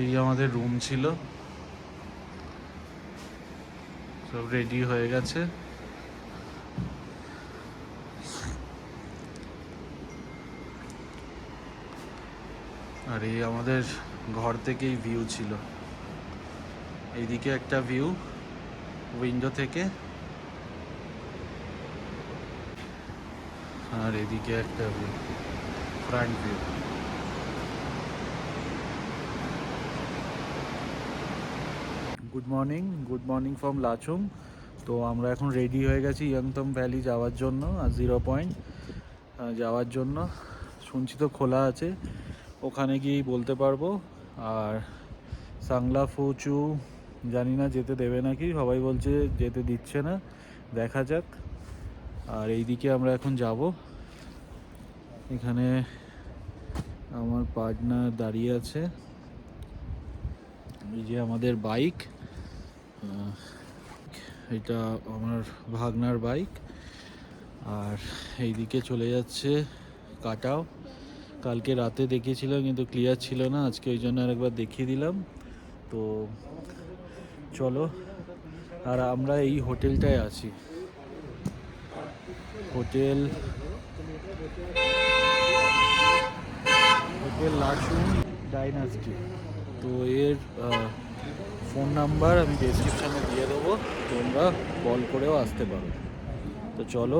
এই আমাদের রুম ছিল, সব রেডি হয়ে গেছে। আর এই আমাদের ঘর থেকেই ভিউ ছিল, এইদিকে একটা ভিউ উইন্ডো থেকে, আর এদিকে একটা view front view. Good morning from Lachung. তো আমরা এখন রেডি হয়ে গেছি ইয়াংতম ভ্যালি যাওয়ার জন্য, আর 0 পয়েন্ট যাওয়ার জন্য। শুনছি তো খোলা আছে, ওখানে গিয়েই বলতে পারবো। আর সাংলা ফুচু জানি না যেতে দেবে নাকি, সবাই বলছে যেতে দিচ্ছে না, দেখা যাক। আর এইদিকে আমরা এখন যাব, এখানে আমার পার্টনার দাঁড়িয়ে আছে, এই যে আমাদের বাইক, এটা আমার ভাগনার বাইক। আর এইদিকে চলে যাচ্ছে কাটাও, কালকে রাতে দেখিয়েছিলাম কিন্তু ক্লিয়ার ছিল না, আজকে ওই জন্য আরেকবার দেখিয়ে দিলাম। তো চলো, আর আমরা এই হোটেলটায় আছি, হোটেল লাচুং ডাইনাস্টি। তো এর ফোন নাম্বার আমি ডেসক্রিপশানে দিয়ে দেবো, তোমরা কল করেও আসতে পারো। তো চলো,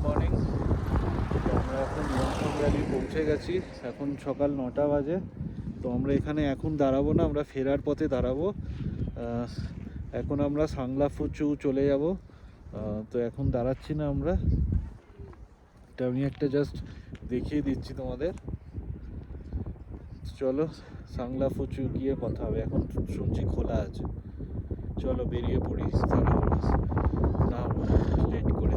মর্নিং। আমরা এখন ইয়াংতম ভ্যালি পৌঁছে গেছি, এখন সকাল 9টা বাজে। তো আমরা এখানে এখন দাঁড়াবো না, আমরা ফেরার পথে দাঁড়াবো। এখন আমরা সাংলা ফুচু চলে যাব, তো এখন দাঁড়াচ্ছি না আমরা, এটা আমি একটা জাস্ট দেখিয়ে দিচ্ছি তোমাদের। চলো সাংলা ফুচু গিয়ে কথা হবে, এখন শুনছি খোলা আছে। চলো বেরিয়ে পড়ি না লেট করে।